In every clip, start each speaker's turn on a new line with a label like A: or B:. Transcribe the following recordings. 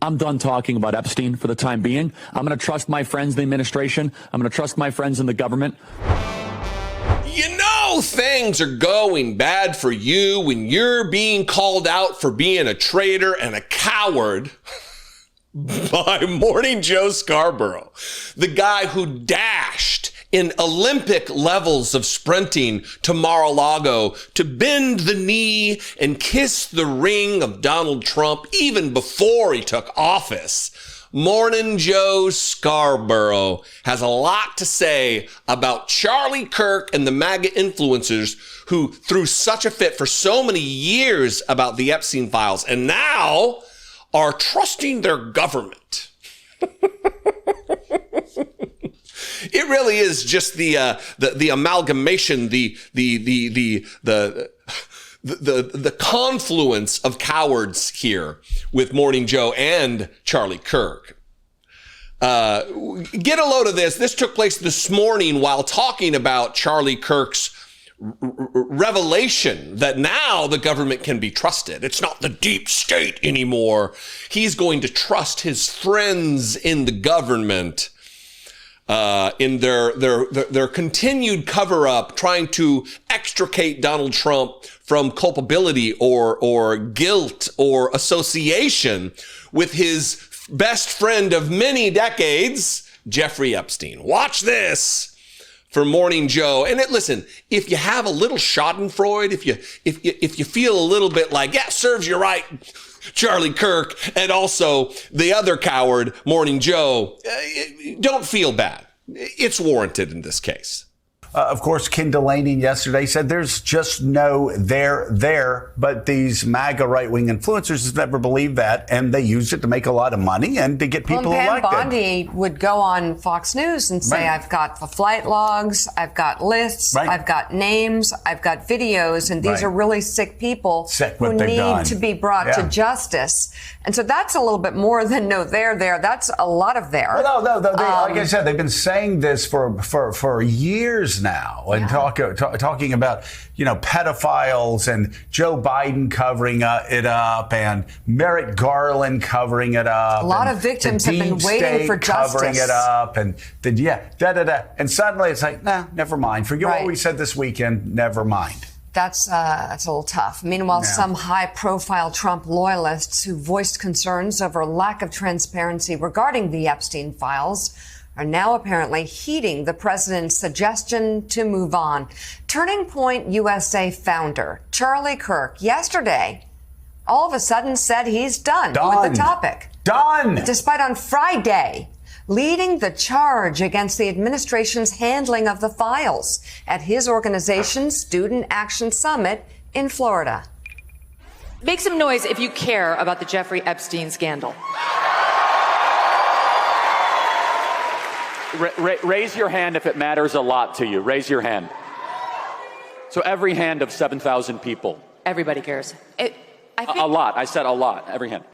A: I'm done talking about Epstein for the time being. I'm going to trust my friends in the administration. I'm going to trust my friends in the government.
B: You know things are going bad for you when you're being called out for being a traitor and a coward by Morning Joe Scarborough, the guy who dashed in Olympic levels of sprinting to Mar-a-Lago to bend the knee and kiss the ring of Donald Trump even before he took office. Morning Joe Scarborough has a lot to say about Charlie Kirk and the MAGA influencers who threw such a fit for so many years about the Epstein Files and now are trusting their government. It really is just the amalgamation, the confluence of cowards here with Morning Joe and Charlie Kirk. Get a load of this. This took place this morning while talking about Charlie Kirk's revelation that now the government can be trusted. It's not the deep state anymore. He's going to trust his friends in the government in their continued cover-up, trying to extricate Donald Trump from culpability or guilt or association with his best friend of many decades, Jeffrey Epstein. Watch this for Morning Joe. And listen, if you have a little schadenfreude, if you feel a little bit like, yeah, serves you right, Charlie Kirk, and also the other coward, Morning Joe, don't feel bad. It's warranted in this case.
C: Of course, Ken Delaney yesterday said there's just no there, but these MAGA right-wing influencers have never believed that, and they use it to make a lot of money and to get people
D: Pam
C: elected.
D: Bondi would go on Fox News and say, I've got the flight logs, I've got lists, I've got names, I've got videos, and these are really sick people who need to be brought to justice. And so that's a little bit more than no there. That's a lot of there.
C: Well, no, like I said, they've been saying this for years now and talking about, pedophiles and Joe Biden covering it up and Merrick Garland covering it up.
D: A lot of victims have been waiting for justice.
C: Covering it up and And suddenly it's like, nah, never mind. Forget what we said this weekend. Never mind.
D: That's a little tough. Meanwhile, some high-profile Trump loyalists who voiced concerns over lack of transparency regarding the Epstein Files are now apparently heeding the president's suggestion to move on. Turning Point USA founder Charlie Kirk yesterday all of a sudden said he's done with the topic.
C: Done!
D: Despite on Friday leading the charge against the administration's handling of the files at his organization's Student Action Summit in Florida.
E: Make some noise if you care about the Jeffrey Epstein scandal.
F: Raise your hand if it matters a lot to you. Raise your hand. So every hand of 7,000 people.
E: Everybody cares.
F: A lot. I said a lot. Every hand.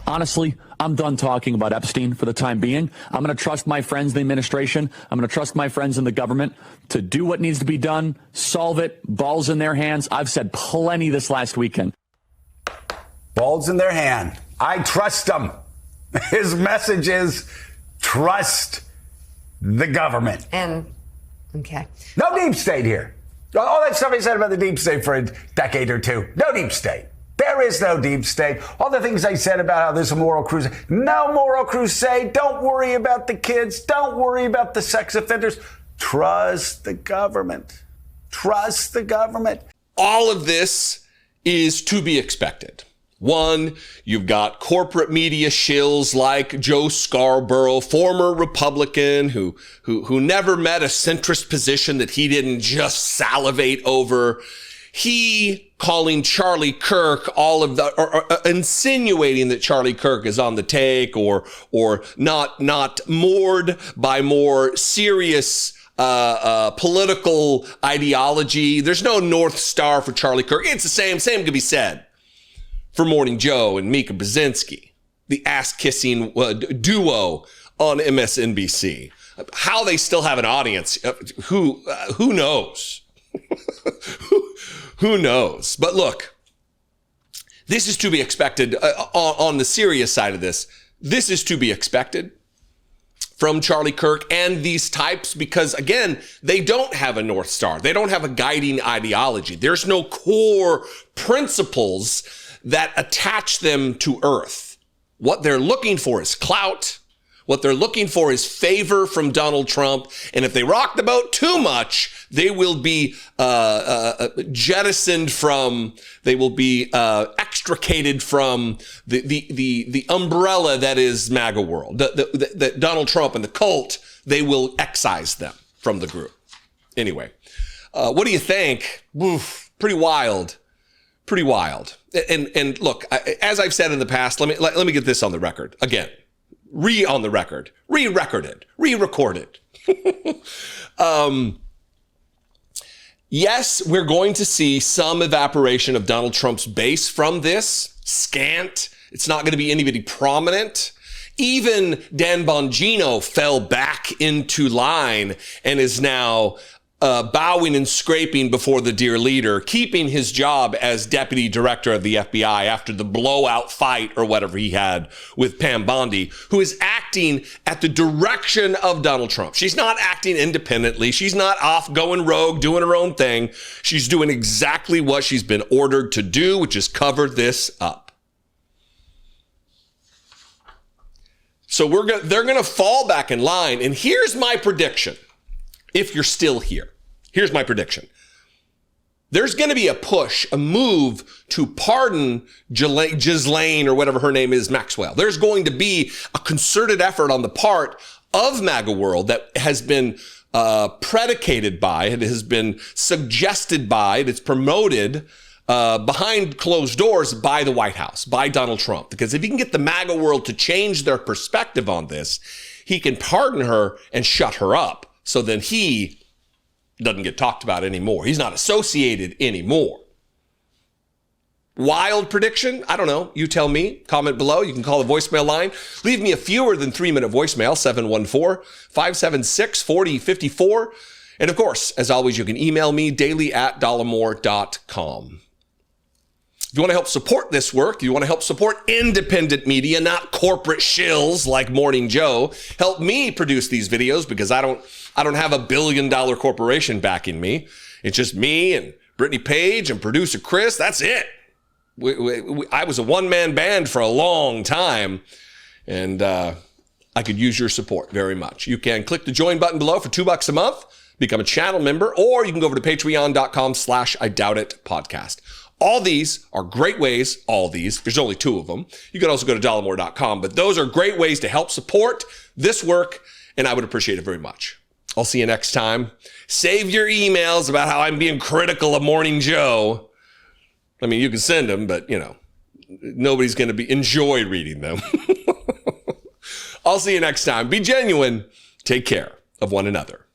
A: Honestly, I'm done talking about Epstein for the time being. I'm going to trust my friends in the administration. I'm going to trust my friends in the government to do what needs to be done, solve it, balls in their hands. I've said plenty this last weekend.
C: Balls in their hand. I trust them. His message is trust the government.
D: No
C: deep state here. All that stuff he said about the deep state for a decade or two. No deep state. There is no deep state. All the things they said about how there's a moral crusade. No moral crusade. Don't worry about the kids. Don't worry about the sex offenders. Trust the government. Trust the government.
B: All of this is to be expected. One, you've got corporate media shills like Joe Scarborough, former Republican who never met a centrist position that he didn't just salivate over. He calling Charlie Kirk or insinuating that Charlie Kirk is on the take or not moored by more serious political ideology. There's no North Star for Charlie Kirk. It's the same could be said for Morning Joe and Mika Brzezinski, the ass-kissing duo on MSNBC. How they still have an audience, who knows? Who knows? But look, This is to be expected on the serious side of this. This is to be expected from Charlie Kirk and these types because, again, they don't have a North Star. They don't have a guiding ideology. There's no core principles that attach them to earth. What they're looking for is clout. What they're looking for is favor from Donald Trump. And if they rock the boat too much, they will be jettisoned from, they will be extricated from the umbrella that is MAGA world. The Donald Trump and the cult, they will excise them from the group. Anyway, what do you think? Oof, pretty wild. Pretty wild. And look, as I've said in the past, let me get this on the record again. On the record, re-recorded, re-recorded. Yes, we're going to see some evaporation of Donald Trump's base from this. Scant. It's not going to be anybody prominent. Even Dan Bongino fell back into line and is now bowing and scraping before the dear leader, keeping his job as deputy director of the FBI after the blowout fight or whatever he had with Pam Bondi, who is acting at the direction of Donald Trump. She's not acting independently. She's not off going rogue, doing her own thing. She's doing exactly what she's been ordered to do, which is cover this up. So they're going to fall back in line. And here's my prediction. If you're still here, here's my prediction. There's going to be a push, a move to pardon Ghislaine or whatever her name is, Maxwell. There's going to be a concerted effort on the part of MAGA world that has been predicated by, it has been suggested by, it's promoted behind closed doors by the White House, by Donald Trump. Because if he can get the MAGA world to change their perspective on this, he can pardon her and shut her up. So then he doesn't get talked about anymore. He's not associated anymore. Wild prediction? I don't know. You tell me. Comment below. You can call the voicemail line. Leave me a fewer than 3-minute voicemail, 714-576-4054. And of course, as always, you can email me daily@dollemore.com. If you want to help support this work, you want to help support independent media, not corporate shills like Morning Joe, help me produce these videos because I don't have $1 billion corporation backing me. It's just me and Brittany Page and producer Chris. That's it. I was a one-man band for a long time, and I could use your support very much. You can click the join button below for $2 a month, become a channel member, or you can go over to patreon.com/IDoubtIt podcast. All these are great ways, there's only 2 of them. You can also go to dollemore.com, but those are great ways to help support this work, and I would appreciate it very much. I'll see you next time. Save your emails about how I'm being critical of Morning Joe. I mean, you can send them, but, nobody's going to enjoy reading them. I'll see you next time. Be genuine. Take care of one another.